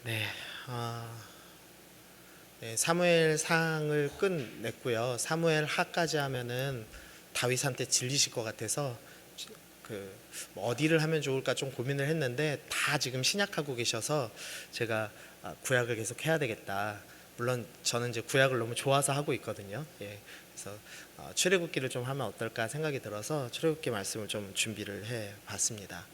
네, 네, 사무엘상을 끝냈고요. 사무엘 하까지 하면은 다윗한테 질리실 것 같아서 뭐 어디를 하면 좋을까 좀 고민을 했는데 다 지금 신약하고 계셔서 제가 구약을 계속 해야 되겠다. 물론 저는 이제 구약을 너무 좋아서 하고 있거든요. 예, 그래서 출애굽기를 좀 하면 어떨까 생각이 들어서 출애굽기 말씀을 좀 준비를 해봤습니다.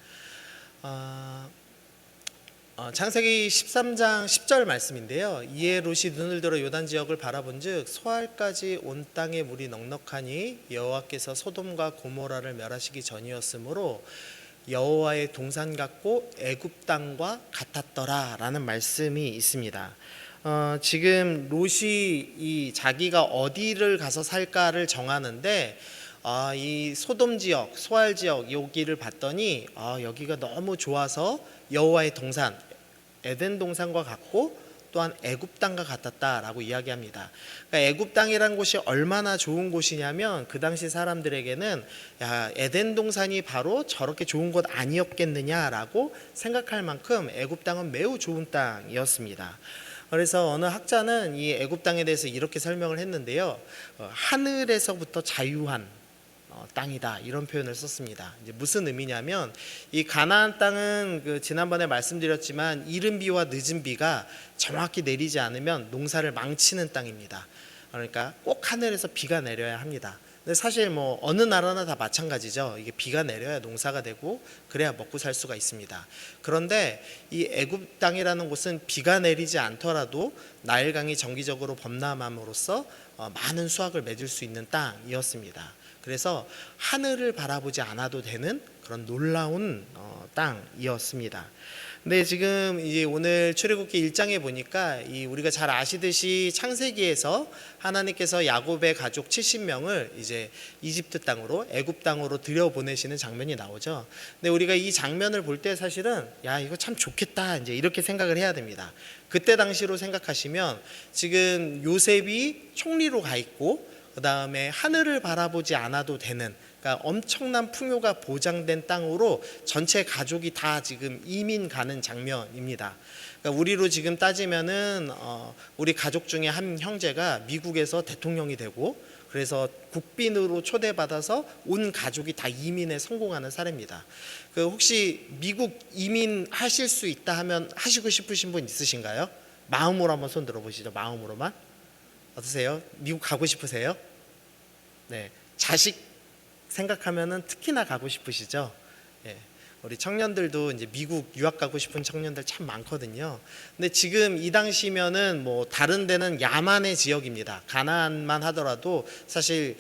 창세기 13장 10절 말씀인데요. 이에 롯이 눈을 들어 요단 지역을 바라본즉 소알까지 온 땅에 물이 넉넉하니 여호와께서 소돔과 고모라를 멸하시기 전이었으므로 여호와의 동산 같고 애굽 땅과 같았더라라는 말씀이 있습니다. 지금 롯이 이 자기가 어디를 가서 살까를 정하는데 이 소돔 지역, 소알 지역 여기를 봤더니 여기가 너무 좋아서 여호와의 동산 에덴 동산과 같고 또한 애굽 땅과 같았다라고 이야기합니다. 그러니까 애굽 땅이라는 곳이 얼마나 좋은 곳이냐면 그 당시 사람들에게는 야, 에덴 동산이 바로 저렇게 좋은 곳 아니었겠느냐라고 생각할 만큼 애굽 땅은 매우 좋은 땅이었습니다. 그래서 어느 학자는 이 애굽 땅에 대해서 이렇게 설명을 했는데요. 하늘에서부터 자유한 땅이다 이런 표현을 썼습니다. 이제 무슨 의미냐면 이 가나안 땅은 지난번에 말씀드렸지만 이른 비와 늦은 비가 정확히 내리지 않으면 농사를 망치는 땅입니다. 그러니까 꼭 하늘에서 비가 내려야 합니다. 근데 사실 뭐 어느 나라나 다 마찬가지죠. 이게 비가 내려야 농사가 되고 그래야 먹고 살 수가 있습니다. 그런데 이 애굽 땅이라는 곳은 비가 내리지 않더라도 나일강이 정기적으로 범람함으로써 많은 수확을 맺을 수 있는 땅이었습니다. 그래서 하늘을 바라보지 않아도 되는 그런 놀라운 땅이었습니다. 근데 지금 이제 오늘 출애굽기 1장에 보니까 우리가 잘 아시듯이 창세기에서 하나님께서 야곱의 가족 70명을 이제 이집트 땅으로 애굽 땅으로 들여보내시는 장면이 나오죠. 근데 우리가 이 장면을 볼 때 사실은 야 이거 참 좋겠다 이제 이렇게 생각을 해야 됩니다. 그때 당시로 생각하시면 지금 요셉이 총리로 가 있고 그 다음에 하늘을 바라보지 않아도 되는 그러니까 엄청난 풍요가 보장된 땅으로 전체 가족이 다 지금 이민 가는 장면입니다. 그러니까 우리로 지금 따지면은 우리 가족 중에 한 형제가 미국에서 대통령이 되고 그래서 국빈으로 초대받아서 온 가족이 다 이민에 성공하는 사례입니다. 혹시 미국 이민 하실 수 있다 하면 하시고 싶으신 분 있으신가요? 마음으로 한번 손 들어보시죠. 마음으로만. 어떠세요? 미국 가고 싶으세요? 네, 자식 생각하면은 특히나 가고 싶으시죠? 예, 우리 청년들도 이제 미국 유학 가고 싶은 청년들 참 많거든요. 근데 지금 이 당시면은 뭐 다른 데는 야만의 지역입니다. 가나안만 하더라도 사실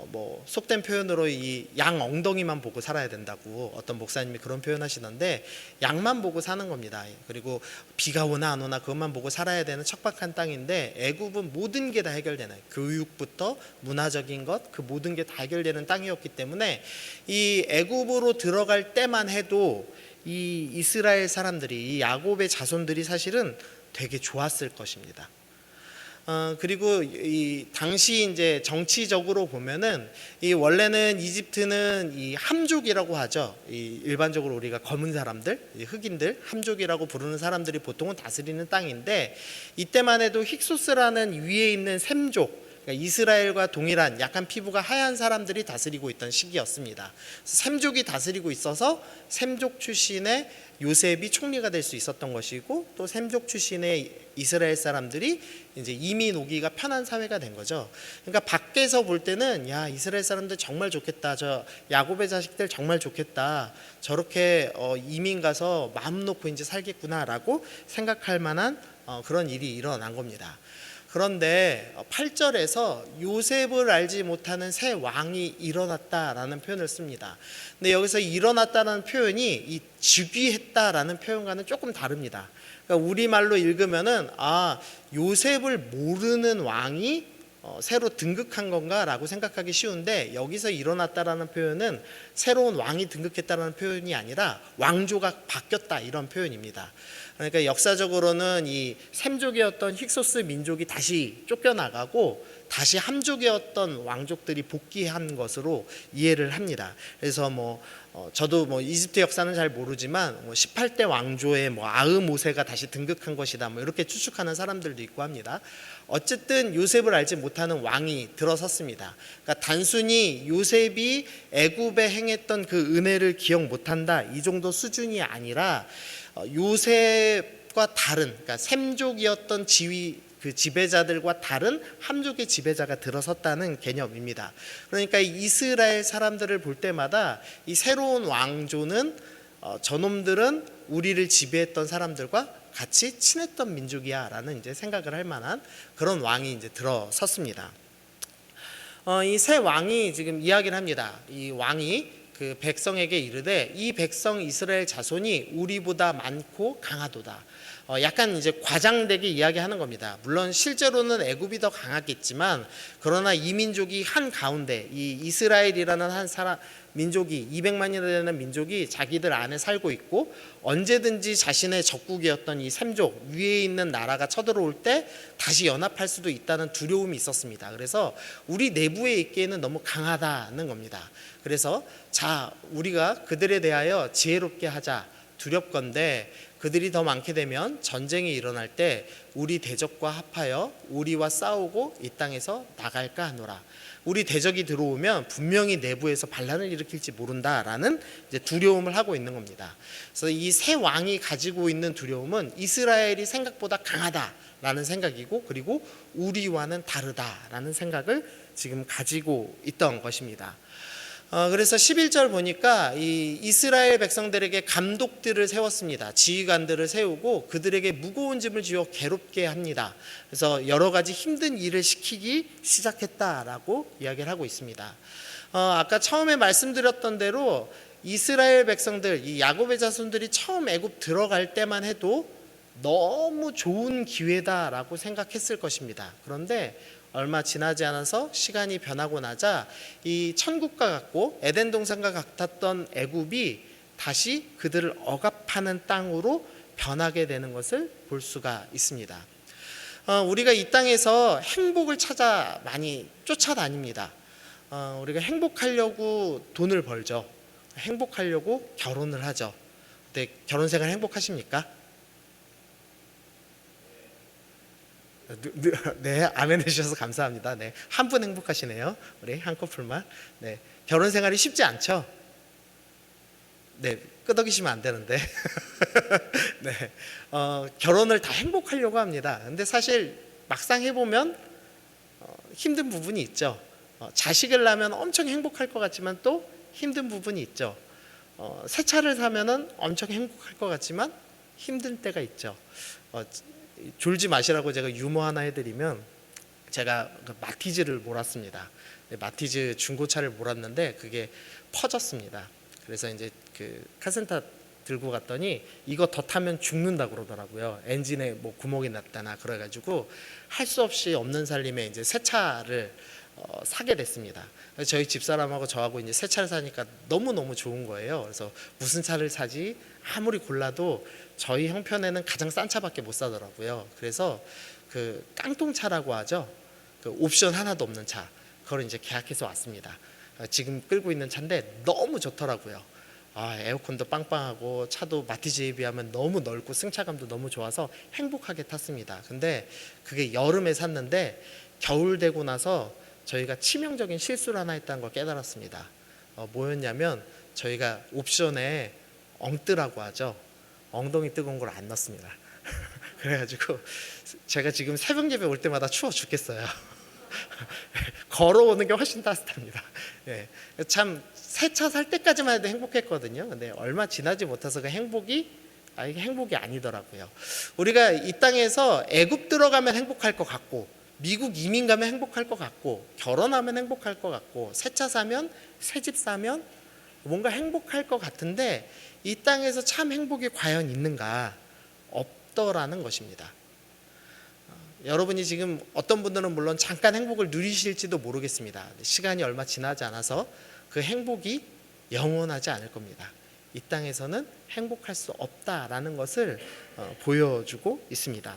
뭐 속된 표현으로 이 양 엉덩이만 보고 살아야 된다고 어떤 목사님이 그런 표현하시던데 양만 보고 사는 겁니다. 그리고 비가 오나 안 오나 그것만 보고 살아야 되는 척박한 땅인데 애굽은 모든 게 다 해결되는 교육부터 문화적인 것 그 모든 게 다 해결되는 땅이었기 때문에 이 애굽으로 들어갈 때만 해도 이 이스라엘 사람들이 이 야곱의 자손들이 사실은 되게 좋았을 것입니다. 그리고 이 당시 이제 정치적으로 보면은 이 원래는 이집트는 이 함족이라고 하죠. 이 일반적으로 우리가 검은 사람들, 흑인들, 함족이라고 부르는 사람들이 보통은 다스리는 땅인데 이때만 해도 힉소스라는 위에 있는 셈족 그러니까 이스라엘과 동일한 약간 피부가 하얀 사람들이 다스리고 있던 시기였습니다. 셈족이 다스리고 있어서 셈족 출신의 요셉이 총리가 될 수 있었던 것이고 또 셈족 출신의 이스라엘 사람들이 이제 이민 오기가 편한 사회가 된 거죠. 그러니까 밖에서 볼 때는 야 이스라엘 사람들 정말 좋겠다. 저 야곱의 자식들 정말 좋겠다. 저렇게 이민 가서 마음 놓고 이제 살겠구나라고 생각할 만한 그런 일이 일어난 겁니다. 그런데 8절에서 요셉을 알지 못하는 새 왕이 일어났다라는 표현을 씁니다. 근데 여기서 일어났다는 표현이 이 즉위했다라는 표현과는 조금 다릅니다. 그러니까 우리말로 읽으면은 요셉을 모르는 왕이 새로 등극한 건가라고 생각하기 쉬운데 여기서 일어났다라는 표현은 새로운 왕이 등극했다라는 표현이 아니라 왕조가 바뀌었다 이런 표현입니다. 그러니까 역사적으로는 이 셈족이었던 힉소스 민족이 다시 쫓겨나가고 다시 함족이었던 왕족들이 복귀한 것으로 이해를 합니다. 그래서 저도 이집트 역사는 잘 모르지만 18대 왕조의 아흐모세가 다시 등극한 것이다 이렇게 추측하는 사람들도 있고 합니다. 어쨌든 요셉을 알지 못하는 왕이 들어섰습니다. 그러니까 단순히 요셉이 애굽에 행했던 그 은혜를 기억 못한다 이 정도 수준이 아니라 요셉과 다른, 그러니까 셈족이었던 그 지배자들과 다른 함족의 지배자가 들어섰다는 개념입니다. 그러니까 이스라엘 사람들을 볼 때마다 이 새로운 왕조는 저놈들은 우리를 지배했던 사람들과 같이 친했던 민족이야라는 이제 생각을 할 만한 그런 왕이 이제 들어섰습니다. 이 새 왕이 지금 이야기를 합니다. 이 왕이 그 백성에게 이르되 이 백성 이스라엘 자손이 우리보다 많고 강하도다. 약간 이제 과장되게 이야기하는 겁니다. 물론 실제로는 애굽이 더 강하겠지만 그러나 이 민족이 한 가운데 이 이스라엘이라는 한 민족이 200만이나 되는 민족이 자기들 안에 살고 있고 언제든지 자신의 적국이었던 이 셈족 위에 있는 나라가 쳐들어올 때 다시 연합할 수도 있다는 두려움이 있었습니다. 그래서 우리 내부에 있기에는 너무 강하다는 겁니다. 그래서 자 우리가 그들에 대하여 지혜롭게 하자. 두렵건대 그들이 더 많게 되면 전쟁이 일어날 때 우리 대적과 합하여 우리와 싸우고 이 땅에서 나갈까 하노라. 우리 대적이 들어오면 분명히 내부에서 반란을 일으킬지 모른다라는 이제 두려움을 하고 있는 겁니다. 그래서 이 새 왕이 가지고 있는 두려움은 이스라엘이 생각보다 강하다라는 생각이고 그리고 우리와는 다르다라는 생각을 지금 가지고 있던 것입니다. 그래서 11절 보니까 이 이스라엘 백성들에게 감독들을 세웠습니다. 지휘관들을 세우고 그들에게 무거운 짐을 지어 괴롭게 합니다. 그래서 여러 가지 힘든 일을 시키기 시작했다라고 이야기를 하고 있습니다. 아까 처음에 말씀드렸던 대로 이스라엘 백성들, 이 야곱의 자손들이 처음 애굽 들어갈 때만 해도 너무 좋은 기회다라고 생각했을 것입니다. 그런데 얼마 지나지 않아서 시간이 변하고 나자 이 천국과 같고 에덴 동산과 같았던 애굽이 다시 그들을 억압하는 땅으로 변하게 되는 것을 볼 수가 있습니다. 우리가 이 땅에서 행복을 찾아 많이 쫓아다닙니다. 우리가 행복하려고 돈을 벌죠. 행복하려고 결혼을 하죠. 근데 결혼 생활 행복하십니까? 네, 아멘 해주셔서 감사합니다. 네, 한 분 행복하시네요. 우리 한 커플만. 네, 결혼 생활이 쉽지 않죠. 네, 끄덕이시면 안 되는데. 네, 결혼을 다 행복하려고 합니다. 근데 사실 막상 해보면 힘든 부분이 있죠. 자식을 낳으면 엄청 행복할 것 같지만 또 힘든 부분이 있죠. 새 차를 사면은 엄청 행복할 것 같지만 힘든 때가 있죠. 졸지 마시라고 제가 유머 하나 해드리면 제가 마티즈를 몰았습니다. 마티즈 중고차를 몰았는데 그게 퍼졌습니다. 그래서 이제 그 카센터 들고 갔더니 이거 더 타면 죽는다 그러더라고요. 엔진에 구멍이 났다나 그래가지고 할 수 없이 없는 살림에 이제 새 차를 사게 됐습니다. 그래서 저희 집사람하고 저하고 이제 새 차를 사니까 너무 좋은 거예요. 그래서 무슨 차를 사지 아무리 골라도 저희 형편에는 가장 싼 차밖에 못 사더라고요. 그래서 그 깡통차라고 하죠. 그 옵션 하나도 없는 차. 그걸 이제 계약해서 왔습니다. 지금 끌고 있는 차인데 너무 좋더라고요. 에어컨도 빵빵하고 차도 마티즈에 비하면 너무 넓고 승차감도 너무 좋아서 행복하게 탔습니다. 근데 그게 여름에 샀는데 겨울 되고 나서 저희가 치명적인 실수를 하나 했다는 걸 깨달았습니다. 뭐였냐면 저희가 옵션에 엉뜨라고 하죠. 엉덩이 뜨거운 걸 안 넣습니다. 그래가지고 제가 지금 새벽 예배 올 때마다 추워 죽겠어요. 걸어오는 게 훨씬 따뜻합니다. 네. 참 새 차 살 때까지만 해도 행복했거든요. 근데 얼마 지나지 못해서 그 행복이 이게 행복이 아니더라고요. 우리가 이 땅에서 애굽 들어가면 행복할 것 같고 미국 이민 가면 행복할 것 같고 결혼하면 행복할 것 같고 새 차 사면 새 집 사면 뭔가 행복할 것 같은데 이 땅에서 참 행복이 과연 있는가? 없더라는 것입니다. 여러분이 지금 어떤 분들은 물론 잠깐 행복을 누리실지도 모르겠습니다. 시간이 얼마 지나지 않아서 그 행복이 영원하지 않을 겁니다. 이 땅에서는 행복할 수 없다라는 것을 보여주고 있습니다.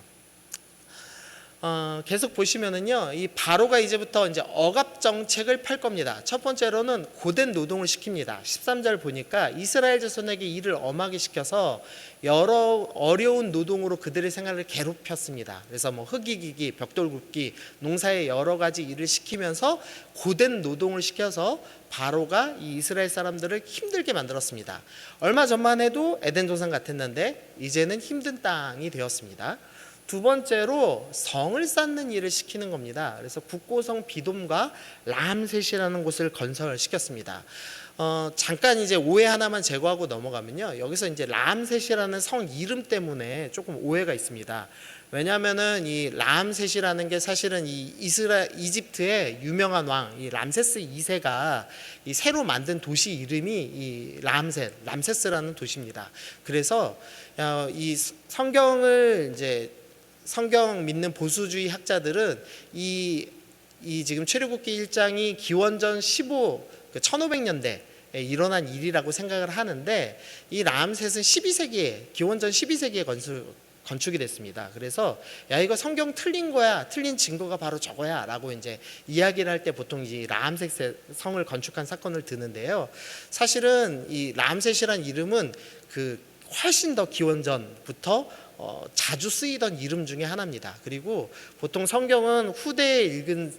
계속 보시면은요, 이 바로가 이제부터 이제 억압 정책을 펼 겁니다. 첫 번째로는 고된 노동을 시킵니다. 13절 보니까 이스라엘 자손에게 일을 엄하게 시켜서 여러 어려운 노동으로 그들의 생활을 괴롭혔습니다. 그래서 뭐 흙이기기, 벽돌 굽기, 농사의 여러 가지 일을 시키면서 고된 노동을 시켜서 바로가 이 이스라엘 사람들을 힘들게 만들었습니다. 얼마 전만 해도 에덴 동산 같았는데 이제는 힘든 땅이 되었습니다. 두 번째로 성을 쌓는 일을 시키는 겁니다. 그래서 국고성 비돔과 람셋이라는 곳을 건설시켰습니다. 잠깐 이제 오해 하나만 제거하고 넘어가면요, 여기서 이제 람셋이라는 성 이름 때문에 조금 오해가 있습니다. 왜냐하면은 이 람셋이라는 게 사실은 이 이집트의 유명한 왕 이 람세스 2세가 이 새로 만든 도시 이름이 이 람세스라는 도시입니다. 그래서 이 성경을 이제 성경 믿는 보수주의 학자들은 이 지금 출애굽기 1장이 기원전 1500년대에 일어난 일이라고 생각을 하는데, 이 람셋은 12세기에 기원전 12세기에 건축이 됐습니다. 그래서 야, 이거 성경 틀린 거야, 틀린 증거가 바로 저거야 라고 이제 이야기를 할 때 보통 이 람셋 성을 건축한 사건을 드는데요, 사실은 이 람셋이란 이름은 그 훨씬 더 기원전부터 자주 쓰이던 이름 중에 하나입니다. 그리고 보통 성경은 후대에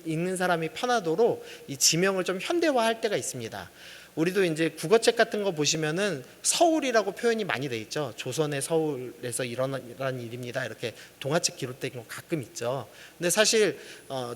읽는 사람이 편하도록 이 지명을 좀 현대화할 때가 있습니다. 우리도 이제 국어책 같은 거 보시면은 서울이라고 표현이 많이 돼 있죠. 조선의 서울에서 일어난 일입니다, 이렇게 동화책 기록된 거 가끔 있죠. 근데 사실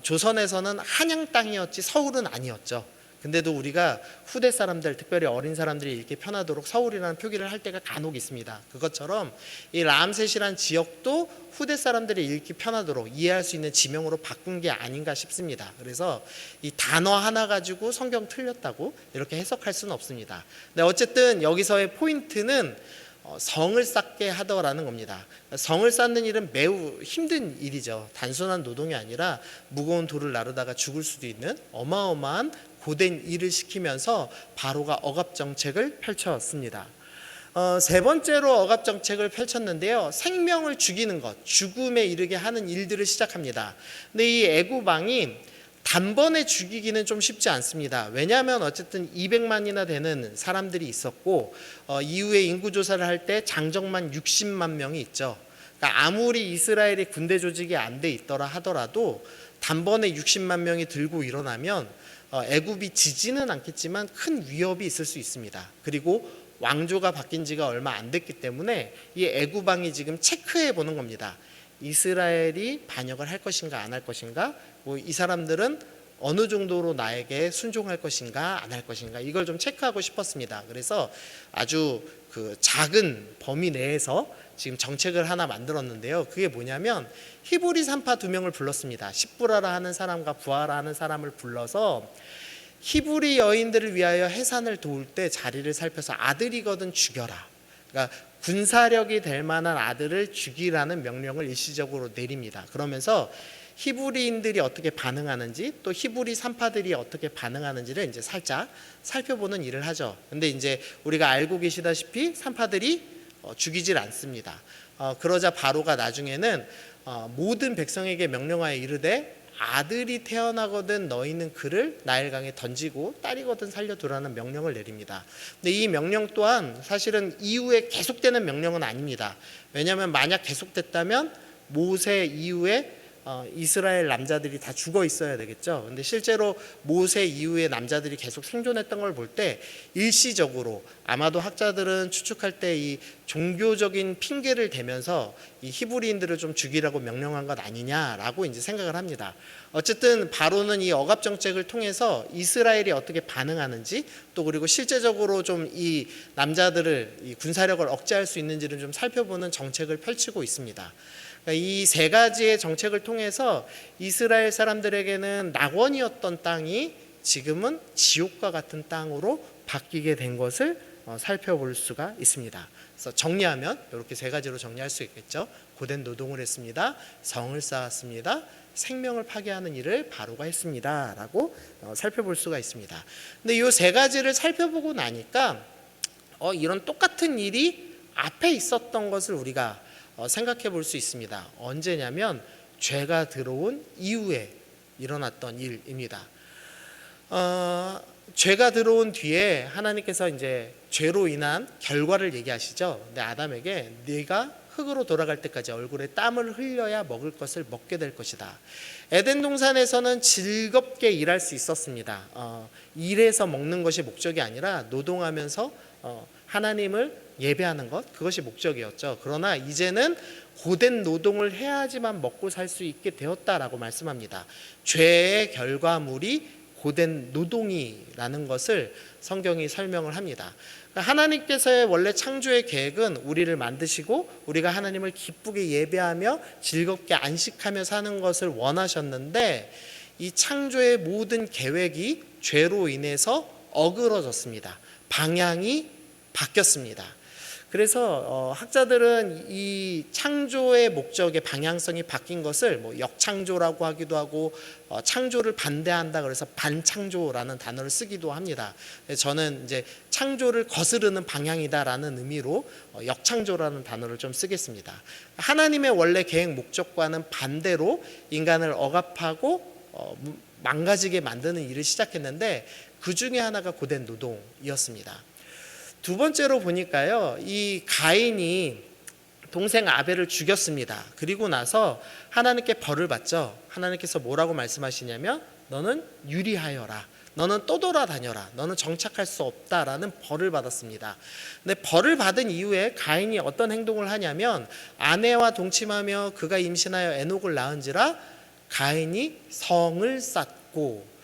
조선에서는 한양 땅이었지 서울은 아니었죠. 근데도 우리가 후대 사람들, 특별히 어린 사람들이 읽기 편하도록 서울이라는 표기를 할 때가 간혹 있습니다. 그것처럼 이 람셋이란 지역도 후대 사람들이 읽기 편하도록 이해할 수 있는 지명으로 바꾼 게 아닌가 싶습니다. 그래서 이 단어 하나 가지고 성경 틀렸다고 이렇게 해석할 수는 없습니다. 근데 어쨌든 여기서의 포인트는 성을 쌓게 하더라는 겁니다. 성을 쌓는 일은 매우 힘든 일이죠. 단순한 노동이 아니라 무거운 돌을 나르다가 죽을 수도 있는 어마어마한 고된 일을 시키면서 바로가 억압 정책을 펼쳤습니다. 세 번째로 억압 정책을 펼쳤는데요, 생명을 죽이는 것, 죽음에 이르게 하는 일들을 시작합니다. 근데 이 애굽 왕이 단번에 죽이기는 좀 쉽지 않습니다. 왜냐하면 어쨌든 200만이나 되는 사람들이 있었고, 이후에 인구조사를 할 때 장정만 60만 명이 있죠. 그러니까 아무리 이스라엘의 군대 조직이 안 돼 있더라 하더라도 단번에 60만 명이 들고 일어나면 애굽이 지지는 않겠지만 큰 위협이 있을 수 있습니다. 그리고 왕조가 바뀐 지가 얼마 안 됐기 때문에 이 애굽 왕이 지금 체크해 보는 겁니다. 이스라엘이 반역을 할 것인가 안 할 것인가, 이 사람들은 어느 정도로 나에게 순종할 것인가 안 할 것인가, 이걸 좀 체크하고 싶었습니다. 그래서 아주 그 작은 범위 내에서 지금 정책을 하나 만들었는데요, 그게 뭐냐면 히브리 산파 2명을 불렀습니다. 십부라라 하는 사람과 부하라 하는 사람을 불러서 히브리 여인들을 위하여 해산을 도울 때 자리를 살펴서 아들이거든 죽여라, 그러니까 군사력이 될 만한 아들을 죽이라는 명령을 일시적으로 내립니다. 그러면서 히브리인들이 어떻게 반응하는지, 또 히브리 산파들이 어떻게 반응하는지를 이제 살짝 살펴보는 일을 하죠. 근데 이제 우리가 알고 계시다시피 산파들이 죽이질 않습니다. 그러자 바로가 나중에는 모든 백성에게 명령하여 이르되 아들이 태어나거든 너희는 그를 나일강에 던지고 딸이거든 살려두라는 명령을 내립니다. 근데 이 명령 또한 사실은 이후에 계속되는 명령은 아닙니다. 왜냐하면 만약 계속됐다면 모세 이후에 이스라엘 남자들이 다 죽어 있어야 되겠죠. 근데 실제로 모세 이후에 남자들이 계속 생존했던 걸 볼 때 일시적으로 아마도 학자들은 추측할 때 이 종교적인 핑계를 대면서 이 히브리인들을 좀 죽이라고 명령한 것 아니냐라고 이제 생각을 합니다. 어쨌든 바로는 이 억압 정책을 통해서 이스라엘이 어떻게 반응하는지, 또 그리고 실제적으로 좀 이 남자들을 이 군사력을 억제할 수 있는지를 좀 살펴보는 정책을 펼치고 있습니다. 이 세 가지의 정책을 통해서 이스라엘 사람들에게는 낙원이었던 땅이 지금은 지옥과 같은 땅으로 바뀌게 된 것을 살펴볼 수가 있습니다. 그래서 정리하면 이렇게 세 가지로 정리할 수 있겠죠. 고된 노동을 했습니다. 성을 쌓았습니다. 생명을 파괴하는 일을 바로가 했습니다 라고 살펴볼 수가 있습니다. 근데 이 세 가지를 살펴보고 나니까 이런 똑같은 일이 앞에 있었던 것을 우리가 생각해 볼 수 있습니다. 언제냐면 죄가 들어온 이후에 일어났던 일입니다. 죄가 들어온 뒤에 하나님께서 이제 죄로 인한 결과를 얘기하시죠. 근데 아담에게 네가 흙으로 돌아갈 때까지 얼굴에 땀을 흘려야 먹을 것을 먹게 될 것이다. 에덴 동산에서는 즐겁게 일할 수 있었습니다. 일해서 먹는 것이 목적이 아니라 노동하면서 하나님을 예배하는 것, 그것이 목적이었죠. 그러나 이제는 고된 노동을 해야지만 먹고 살 수 있게 되었다라고 말씀합니다. 죄의 결과물이 고된 노동이라는 것을 성경이 설명을 합니다. 하나님께서의 원래 창조의 계획은 우리를 만드시고 우리가 하나님을 기쁘게 예배하며 즐겁게 안식하며 사는 것을 원하셨는데, 이 창조의 모든 계획이 죄로 인해서 어그러졌습니다. 방향이 바뀌었습니다. 그래서 학자들은 이 창조의 목적의 방향성이 바뀐 것을 역창조라고 하기도 하고, 창조를 반대한다 그래서 반창조라는 단어를 쓰기도 합니다. 저는 이제 창조를 거스르는 방향이다라는 의미로 역창조라는 단어를 좀 쓰겠습니다. 하나님의 원래 계획 목적과는 반대로 인간을 억압하고 망가지게 만드는 일을 시작했는데, 그 중에 하나가 고된 노동이었습니다. 두 번째로 보니까요, 이 가인이 동생 아벨을 죽였습니다. 그리고 나서 하나님께 벌을 받죠. 하나님께서 뭐라고 말씀하시냐면, 너는 유리하여라, 너는 떠돌아다녀라, 너는 정착할 수 없다라는 벌을 받았습니다. 근데 벌을 받은 이후에 가인이 어떤 행동을 하냐면, 아내와 동침하며 그가 임신하여 에녹을 낳은지라 가인이 성을 쌓고,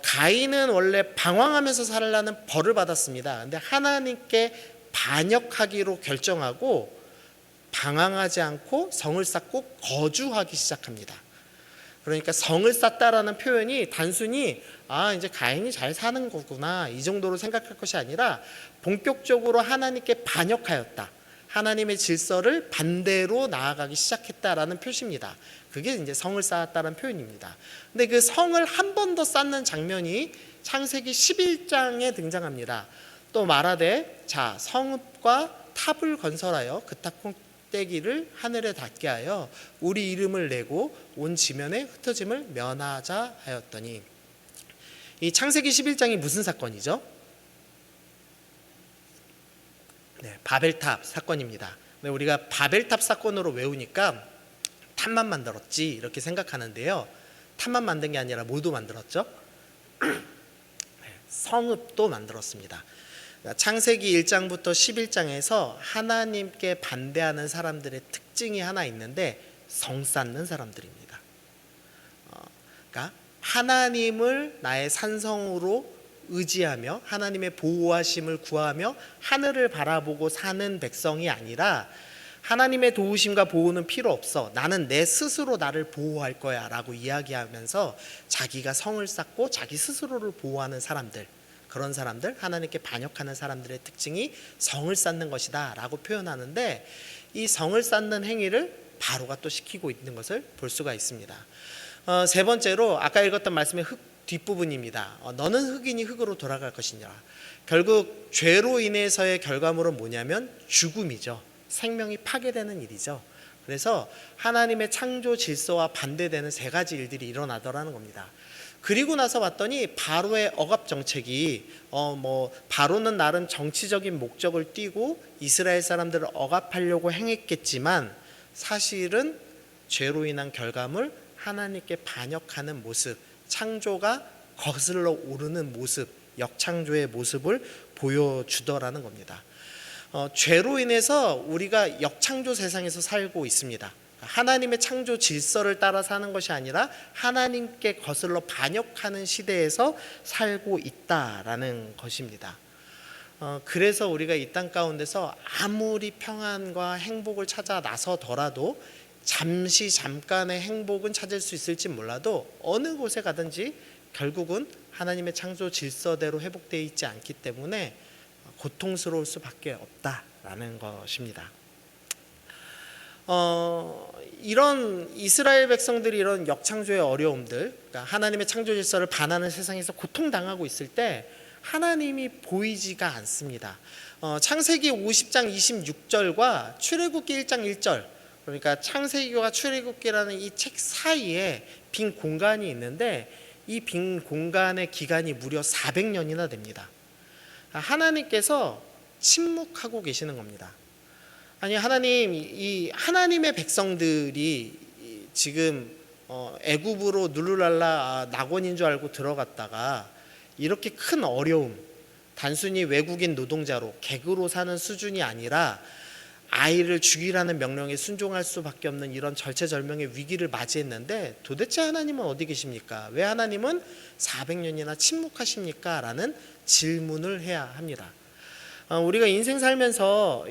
가인은 원래 방황하면서 살라는 벌을 받았습니다. 근데 하나님께 반역하기로 결정하고 방황하지 않고 성을 쌓고 거주하기 시작합니다. 그러니까 성을 쌓다라는 표현이 단순히 이제 가인이 잘 사는 거구나 이 정도로 생각할 것이 아니라, 본격적으로 하나님께 반역하였다, 하나님의 질서를 반대로 나아가기 시작했다라는 표시입니다. 그게 이제 성을 쌓았다는 표현입니다. 근데 그 성을 한 번 더 쌓는 장면이 창세기 11장에 등장합니다. 또 말하되, 자, 성읍과 탑을 건설하여 그 탑 꼭대기를 하늘에 닿게 하여 우리 이름을 내고 온 지면에 흩어짐을 면하자 하였더니, 이 창세기 11장이 무슨 사건이죠? 네, 바벨탑 사건입니다. 우리가 바벨탑 사건으로 외우니까 탑만 만들었지 이렇게 생각하는데요, 탑만 만든 게 아니라 뭐도 만들었죠? 성읍도 만들었습니다. 창세기 1장부터 11장에서 하나님께 반대하는 사람들의 특징이 하나 있는데, 성 쌓는 사람들입니다. 그러니까 하나님을 나의 산성으로 의지하며 하나님의 보호하심을 구하며 하늘을 바라보고 사는 백성이 아니라, 하나님의 도우심과 보호는 필요 없어, 나는 내 스스로 나를 보호할 거야 라고 이야기하면서 자기가 성을 쌓고 자기 스스로를 보호하는 사람들, 그런 사람들, 하나님께 반역하는 사람들의 특징이 성을 쌓는 것이다 라고 표현하는데, 이 성을 쌓는 행위를 바로가 또 시키고 있는 것을 볼 수가 있습니다. 세 번째로 아까 읽었던 말씀의 흙 뒷부분입니다. 너는 흙이니 흙으로 돌아갈 것이니라. 결국 죄로 인해서의 결과물은 뭐냐면 죽음이죠. 생명이 파괴되는 일이죠. 그래서 하나님의 창조 질서와 반대되는 세 가지 일들이 일어나더라는 겁니다. 그리고 나서 봤더니 바로의 억압 정책이 바로는 나름 정치적인 목적을 띠고 이스라엘 사람들을 억압하려고 행했겠지만, 사실은 죄로 인한 결과물, 하나님께 반역하는 모습, 창조가 거슬러 오르는 모습, 역창조의 모습을 보여주더라는 겁니다. 죄로 인해서 우리가 역창조 세상에서 살고 있습니다. 하나님의 창조 질서를 따라 사는 것이 아니라 하나님께 거슬러 반역하는 시대에서 살고 있다라는 것입니다. 그래서 우리가 이 땅 가운데서 아무리 평안과 행복을 찾아 나서더라도, 잠깐의 행복은 찾을 수 있을지 몰라도 어느 곳에 가든지 결국은 하나님의 창조 질서대로 회복되어 있지 않기 때문에 고통스러울 수밖에 없다라는 것입니다. 이런 이스라엘 백성들이 이런 역창조의 어려움들, 그러니까 하나님의 창조 질서를 반하는 세상에서 고통당하고 있을 때 하나님이 보이지가 않습니다. 창세기 50장 26절과 출애굽기 1장 1절, 그러니까 창세기와 출애굽기라는 이 책 사이에 빈 공간이 있는데 이 빈 공간의 기간이 무려 400년이나 됩니다. 하나님께서 침묵하고 계시는 겁니다. 아니 하나님, 이 하나님의 백성들이 지금 애굽으로 누르랄라 낙원인 줄 알고 들어갔다가 이렇게 큰 어려움, 단순히 외국인 노동자로 객으로 사는 수준이 아니라 아이를 죽이라는 명령에 순종할 수밖에 없는 이런 절체절명의 위기를 맞이했는데 도대체 하나님은 어디 계십니까? 왜 하나님은 400년이나 침묵하십니까? 라는 질문을 해야 합니다. 우리가 인생 살면서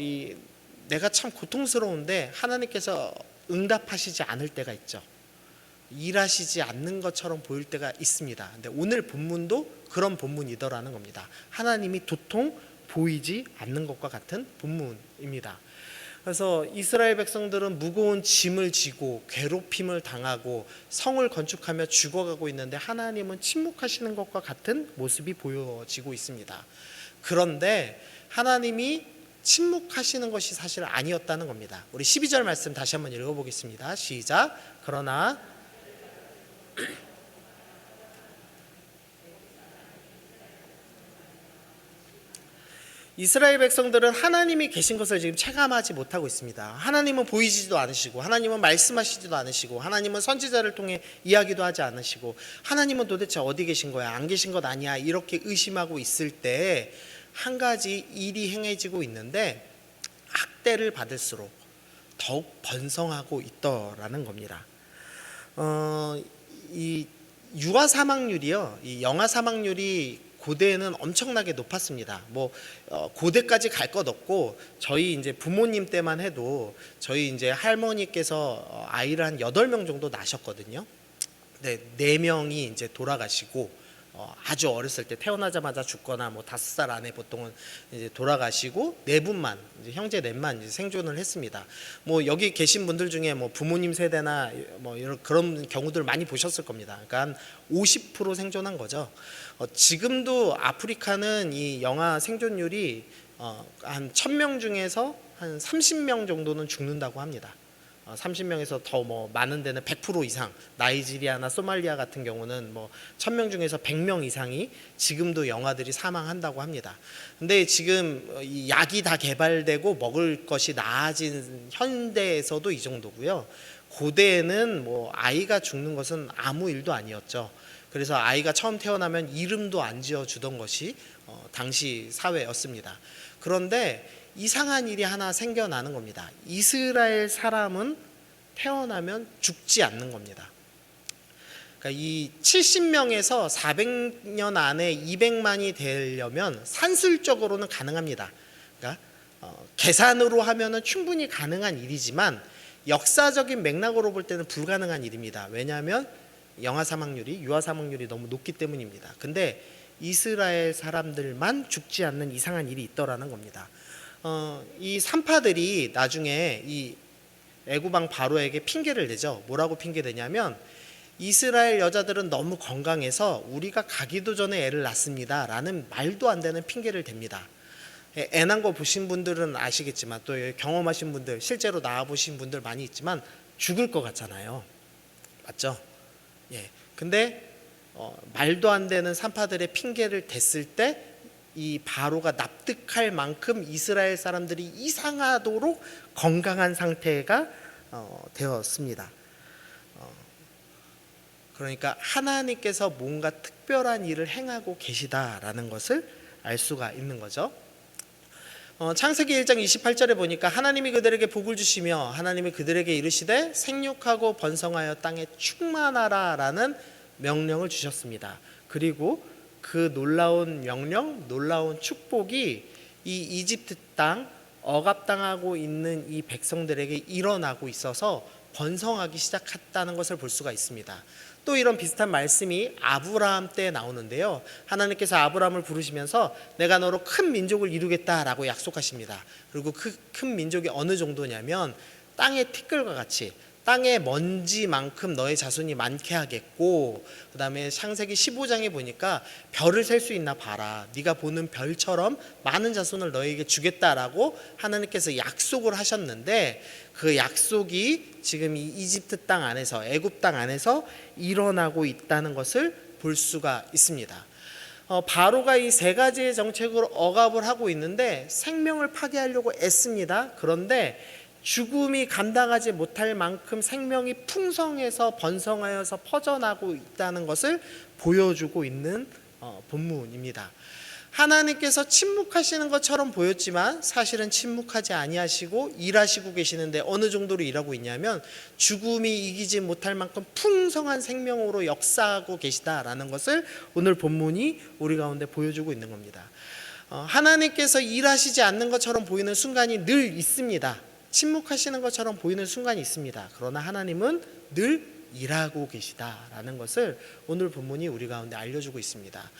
내가 참 고통스러운데 하나님께서 응답하시지 않을 때가 있죠. 일하시지 않는 것처럼 보일 때가 있습니다. 근데 오늘 본문도 그런 본문이더라는 겁니다. 하나님이 도통 보이지 않는 것과 같은 본문입니다. 그래서 이스라엘 백성들은 무거운 짐을 지고 괴롭힘을 당하고 성을 건축하며 죽어가고 있는데 하나님은 침묵하시는 것과 같은 모습이 보여지고 있습니다. 그런데 하나님이 침묵하시는 것이 사실 아니었다는 겁니다. 우리 12절 말씀 다시 한번 읽어보겠습니다. 시작. 그러나 이스라엘 백성들은 하나님이 계신 것을 지금 체감하지 못하고 있습니다. 하나님은 보이지도 않으시고 하나님은 말씀하시지도 않으시고 하나님은 선지자를 통해 이야기도 하지 않으시고 하나님은 도대체 어디 계신 거야? 안 계신 것 아니야? 이렇게 의심하고 있을 때 한 가지 일이 행해지고 있는데 학대를 받을수록 더욱 번성하고 있더라는 겁니다. 이 유아 사망률이요, 이 영아 사망률이 고대에는 엄청나게 높았습니다. 고대까지 갈 것 없고 저희 이제 부모님 때만 해도 저희 이제 할머니께서 아이를 한 8명 정도 낳으셨거든요. 네, 4명이 이제 돌아가시고 아주 어렸을 때 태어나자마자 죽거나 5살 안에 보통은 이제 돌아가시고 4분만 이제 형제 4만 이제 생존을 했습니다. 여기 계신 분들 중에 부모님 세대나 이런 그런 경우들 많이 보셨을 겁니다. 그러니까 한 50% 생존한 거죠. 지금도 아프리카는 이 영아 생존율이 한 1000명 중에서 한 30명 정도는 죽는다고 합니다. 30명에서 더 많은 데는 100% 이상, 나이지리아나 소말리아 같은 경우는 1000명 중에서 100명 이상이 지금도 영아들이 사망한다고 합니다. 근데 지금 이 약이 다 개발되고 먹을 것이 나아진 현대에서도 이 정도고요. 고대에는 아이가 죽는 것은 아무 일도 아니었죠. 그래서 아이가 처음 태어나면 이름도 안 지어주던 것이 당시 사회였습니다. 그런데 이상한 일이 하나 생겨나는 겁니다. 이스라엘 사람은 태어나면 죽지 않는 겁니다. 그러니까 이 70명에서 400년 안에 200만이 되려면 산술적으로는 가능합니다. 그러니까 계산으로 하면은 충분히 가능한 일이지만 역사적인 맥락으로 볼 때는 불가능한 일입니다. 왜냐하면 영아 사망률이, 유아 사망률이 너무 높기 때문입니다. 근데 이스라엘 사람들만 죽지 않는 이상한 일이 있더라는 겁니다. 이 산파들이 나중에 이 애굽왕 바로에게 핑계를 대죠. 뭐라고 핑계대냐면 이스라엘 여자들은 너무 건강해서 우리가 가기도 전에 애를 낳습니다 라는 말도 안 되는 핑계를 댑니다. 애 낳은 거 보신 분들은 아시겠지만 또 경험하신 분들, 실제로 낳아보신 분들 많이 있지만 죽을 것 같잖아요. 맞죠? 예. 근데 말도 안 되는 산파들의 핑계를 댔을 때 이 바로가 납득할 만큼 이스라엘 사람들이 이상하도록 건강한 상태가 되었습니다. 그러니까 하나님께서 뭔가 특별한 일을 행하고 계시다라는 것을 알 수가 있는 거죠. 창세기 1장 28절에 보니까 하나님이 그들에게 복을 주시며 하나님이 그들에게 이르시되 생육하고 번성하여 땅에 충만하라 라는 명령을 주셨습니다. 그리고 그 놀라운 명령, 놀라운 축복이 이 이집트 땅, 억압당하고 있는 이 백성들에게 일어나고 있어서 번성하기 시작했다는 것을 볼 수가 있습니다. 또 이런 비슷한 말씀이 아브라함 때 나오는데요. 하나님께서 아브라함을 부르시면서 내가 너로 큰 민족을 이루겠다라고 약속하십니다. 그리고 그 큰 민족이 어느 정도냐면 땅의 티끌과 같이 땅의 먼지만큼 너의 자손이 많게 하겠고, 그 다음에 창세기 15장에 보니까 별을 셀 수 있나 봐라, 네가 보는 별처럼 많은 자손을 너에게 주겠다라고 하나님께서 약속을 하셨는데, 그 약속이 지금 이 이집트 땅 안에서, 애굽 땅 안에서 일어나고 있다는 것을 볼 수가 있습니다. 바로가 이 세 가지의 정책으로 억압을 하고 있는데 생명을 파괴하려고 애씁니다. 그런데 죽음이 감당하지 못할 만큼 생명이 풍성해서 번성하여서 퍼져나고 있다는 것을 보여주고 있는 본문입니다. 하나님께서 침묵하시는 것처럼 보였지만 사실은 침묵하지 아니하시고 일하시고 계시는데, 어느 정도로 일하고 있냐면 죽음이 이기지 못할 만큼 풍성한 생명으로 역사하고 계시다라는 것을 오늘 본문이 우리 가운데 보여주고 있는 겁니다. 하나님께서 일하시지 않는 것처럼 보이는 순간이 늘 있습니다. 침묵하시는 것처럼 보이는 순간이 있습니다. 그러나 하나님은 늘 일하고 계시다라는 것을 오늘 본문이 우리 가운데 알려주고 있습니다.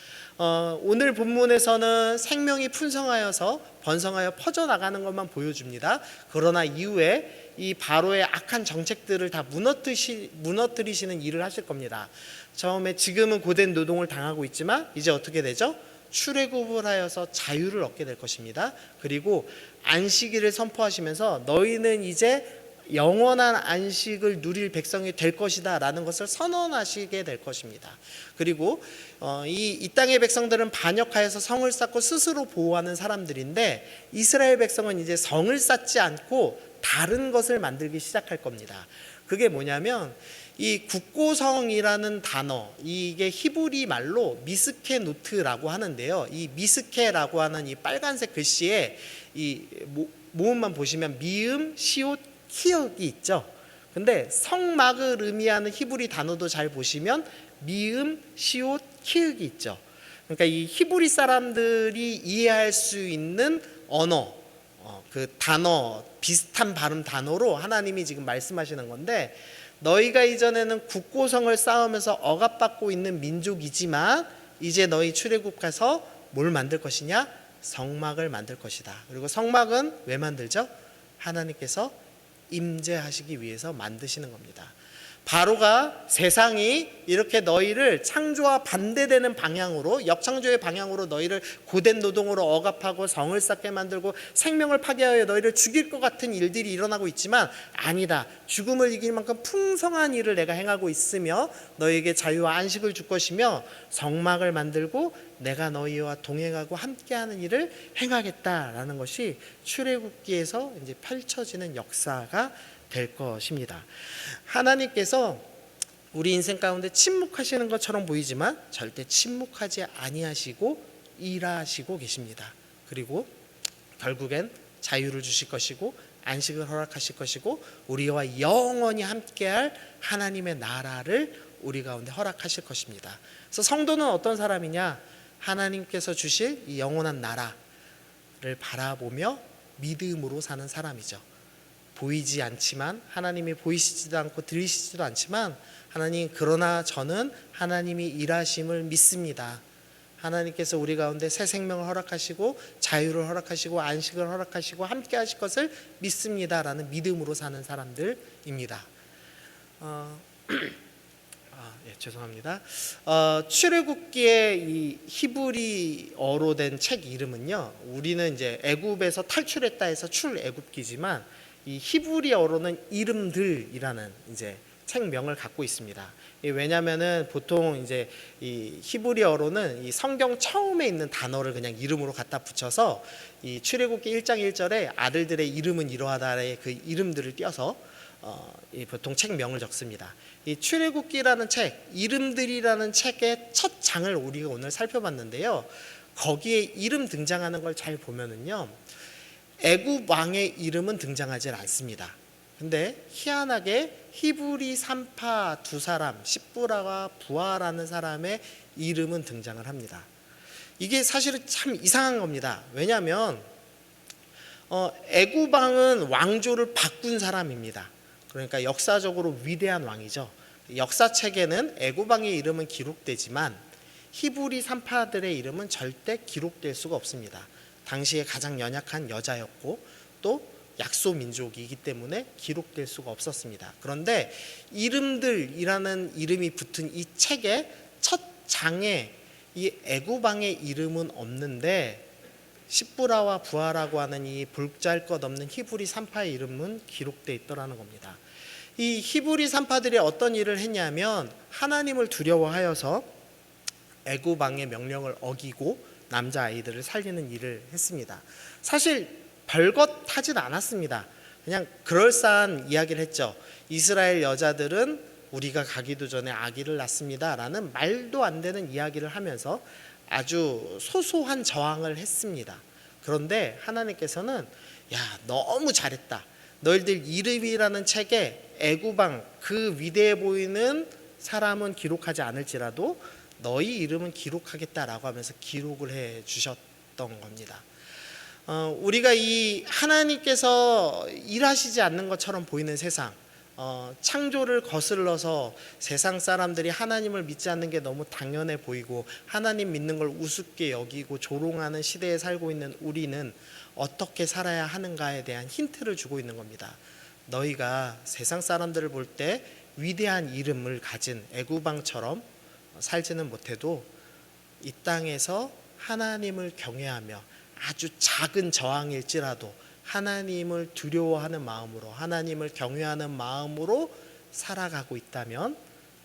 오늘 본문에서는 생명이 풍성하여서 번성하여 퍼져나가는 것만 보여줍니다. 그러나 이후에 이 바로의 악한 정책들을 다 무너뜨리시는 일을 하실 겁니다. 처음에 지금은 고된 노동을 당하고 있지만 이제 어떻게 되죠? 출애굽을 하여서 자유를 얻게 될 것입니다. 그리고 안식일을 선포하시면서 너희는 이제 영원한 안식을 누릴 백성이 될 것이다 라는 것을 선언하시게 될 것입니다. 그리고 이 땅의 백성들은 반역하여서 성을 쌓고 스스로 보호하는 사람들인데, 이스라엘 백성은 이제 성을 쌓지 않고 다른 것을 만들기 시작할 겁니다. 그게 뭐냐면 이 국고성이라는 단어, 이게 히브리 말로 미스케노트라고 하는데요. 이 미스케라고 하는 이 빨간색 글씨에 이 모음만 보시면 미음, 시옷, 키읔이 있죠. 근데 성막을 의미하는 히브리 단어도 잘 보시면 미음, 시옷, 키읔이 있죠. 그러니까 이 히브리 사람들이 이해할 수 있는 언어, 그 단어, 비슷한 발음 단어로 하나님이 지금 말씀하시는 건데, 너희가 이전에는 국고성을 쌓으면서 억압받고 있는 민족이지만 이제 너희 출애굽 가서 뭘 만들 것이냐? 성막을 만들 것이다. 그리고 성막은 왜 만들죠? 하나님께서 임재하시기 위해서 만드시는 겁니다. 바로가 세상이 이렇게 너희를 창조와 반대되는 방향으로, 역창조의 방향으로 너희를 고된 노동으로 억압하고 성을 쌓게 만들고 생명을 파괴하여 너희를 죽일 것 같은 일들이 일어나고 있지만, 아니다, 죽음을 이길 만큼 풍성한 일을 내가 행하고 있으며 너희에게 자유와 안식을 줄 것이며 성막을 만들고 내가 너희와 동행하고 함께하는 일을 행하겠다라는 것이 출애굽기에서 이제 펼쳐지는 역사가 될 것입니다. 하나님께서 우리 인생 가운데 침묵하시는 것처럼 보이지만 절대 침묵하지 아니하시고 일하시고 계십니다. 그리고 결국엔 자유를 주실 것이고 안식을 허락하실 것이고 우리와 영원히 함께할 하나님의 나라를 우리 가운데 허락하실 것입니다. 그래서 성도는 어떤 사람이냐? 하나님께서 주실 이 영원한 나라를 바라보며 믿음으로 사는 사람이죠. 보이지 않지만, 하나님이 보이시지도 않고 들리시지도 않지만, 하나님, 그러나 저는 하나님이 일하심을 믿습니다. 하나님께서 우리 가운데 새 생명을 허락하시고 자유를 허락하시고 안식을 허락하시고 함께 하실 것을 믿습니다라는 믿음으로 사는 사람들입니다. 죄송합니다. 출애굽기의 이 히브리어로 된 책 이름은요, 우리는 이제 애굽에서 탈출했다 해서 출애굽기지만 이 히브리어로는 이름들이라는 이제 책명을 갖고 있습니다. 왜냐하면은 보통 이제 이 히브리어로는 이 성경 처음에 있는 단어를 그냥 이름으로 갖다 붙여서 이 출애굽기 1장 1절에 아들들의 이름은 이러하다의 그 이름들을 띄어서 이 보통 책명을 적습니다. 이 출애굽기라는 책, 이름들이라는 책의 첫 장을 우리가 오늘 살펴봤는데요. 거기에 이름 등장하는 걸 잘 보면은요, 애굽 왕의 이름은 등장하지 않습니다. 근데 희한하게 히브리 산파 두 사람, 십부라와 부하라는 사람의 이름은 등장을 합니다. 이게 사실은 참 이상한 겁니다. 왜냐하면 애굽 왕은 왕조를 바꾼 사람입니다. 그러니까 역사적으로 위대한 왕이죠. 역사책에는 애굽 왕의 이름은 기록되지만 히브리 산파들의 이름은 절대 기록될 수가 없습니다. 당시에 가장 연약한 여자였고 또 약소 민족이기 때문에 기록될 수가 없었습니다. 그런데 이름들이라는 이름이 붙은 이 책의 첫 장에 이 애굽 왕의 이름은 없는데 시브라와 부하라고 하는 이 볼잘것없는 히브리 산파의 이름은 기록되어 있더라는 겁니다. 이 히브리 산파들이 어떤 일을 했냐면 하나님을 두려워하여서 애굽 왕의 명령을 어기고 남자아이들을 살리는 일을 했습니다. 사실 별것 하진 않았습니다. 그냥 그럴싸한 이야기를 했죠. 이스라엘 여자들은 우리가 가기도 전에 아기를 낳습니다 라는 말도 안 되는 이야기를 하면서 아주 소소한 저항을 했습니다. 그런데 하나님께서는 야, 너무 잘했다. 너희들 이름이라는 책에 애굽왕 그 위대해 보이는 사람은 기록하지 않을지라도 너희 이름은 기록하겠다라고 하면서 기록을 해 주셨던 겁니다. 우리가 이 하나님께서 일하시지 않는 것처럼 보이는 세상, 창조를 거슬러서 세상 사람들이 하나님을 믿지 않는 게 너무 당연해 보이고 하나님 믿는 걸 우습게 여기고 조롱하는 시대에 살고 있는 우리는 어떻게 살아야 하는가에 대한 힌트를 주고 있는 겁니다. 너희가 세상 사람들을 볼 때 위대한 이름을 가진 애굽왕처럼 살지는 못해도 이 땅에서 하나님을 경외하며 아주 작은 저항일지라도 하나님을 두려워하는 마음으로 하나님을 경외하는 마음으로 살아가고 있다면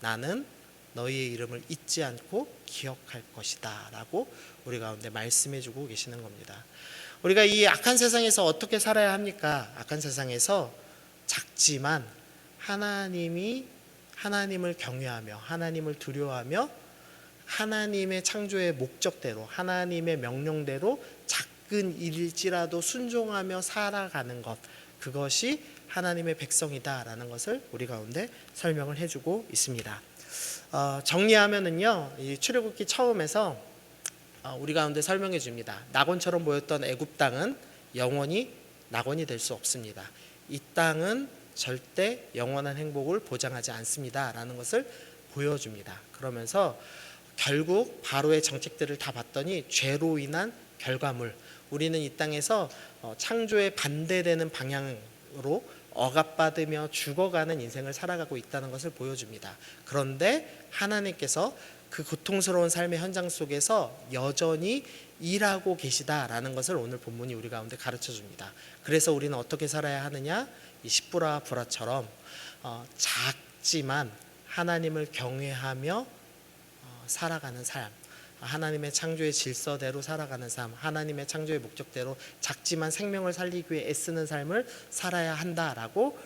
나는 너희의 이름을 잊지 않고 기억할 것이다 라고 우리 가운데 말씀해 주고 계시는 겁니다. 우리가 이 악한 세상에서 어떻게 살아야 합니까? 악한 세상에서 작지만 하나님을 경외하며 하나님을 두려워하며 하나님의 창조의 목적대로 하나님의 명령대로 작은 일일지라도 순종하며 살아가는 것, 그것이 하나님의 백성이다라는 것을 우리 가운데 설명을 해주고 있습니다. 정리하면은요, 이 출애굽기 처음에서 우리 가운데 설명해 줍니다. 낙원처럼 보였던 애굽 땅은 영원히 낙원이 될 수 없습니다. 이 땅은 절대 영원한 행복을 보장하지 않습니다라는 것을 보여줍니다. 그러면서 결국 바로의 정책들을 다 봤더니 죄로 인한 결과물, 우리는 이 땅에서 창조에 반대되는 방향으로 억압받으며 죽어가는 인생을 살아가고 있다는 것을 보여줍니다. 그런데 하나님께서 그 고통스러운 삶의 현장 속에서 여전히 일하고 계시다라는 것을 오늘 본문이 우리 가운데 가르쳐 줍니다. 그래서 우리는 어떻게 살아야 하느냐? 이 시브라와 부라처럼 작지만 하나님을 경외하며 살아가는 삶, 하나님의 창조의 질서대로 살아가는 삶, 하나님의 창조의 목적대로 작지만 생명을 살리기 위해 애쓰는 삶을 살아야 한다라고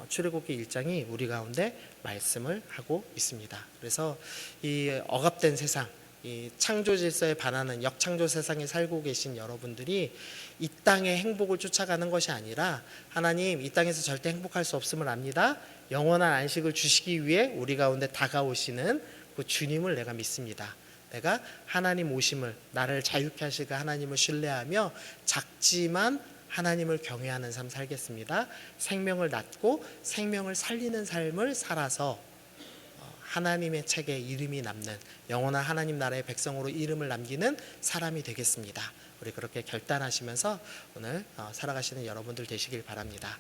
출애굽기 1장이 우리 가운데 말씀을 하고 있습니다. 그래서 이 억압된 세상, 이 창조 질서에 반하는 역창조 세상에 살고 계신 여러분들이 이 땅의 행복을 쫓아가는 것이 아니라 하나님 이 땅에서 절대 행복할 수 없음을 압니다. 영원한 안식을 주시기 위해 우리 가운데 다가오시는 그 주님을 내가 믿습니다. 내가 하나님 오심을, 나를 자유케 하실 그 하나님을 신뢰하며 작지만 하나님을 경외하는 삶 살겠습니다. 생명을 낳고 생명을 살리는 삶을 살아서 하나님의 책에 이름이 남는 영원한 하나님 나라의 백성으로 이름을 남기는 사람이 되겠습니다. 우리 그렇게 결단하시면서 오늘 살아가시는 여러분들 되시길 바랍니다.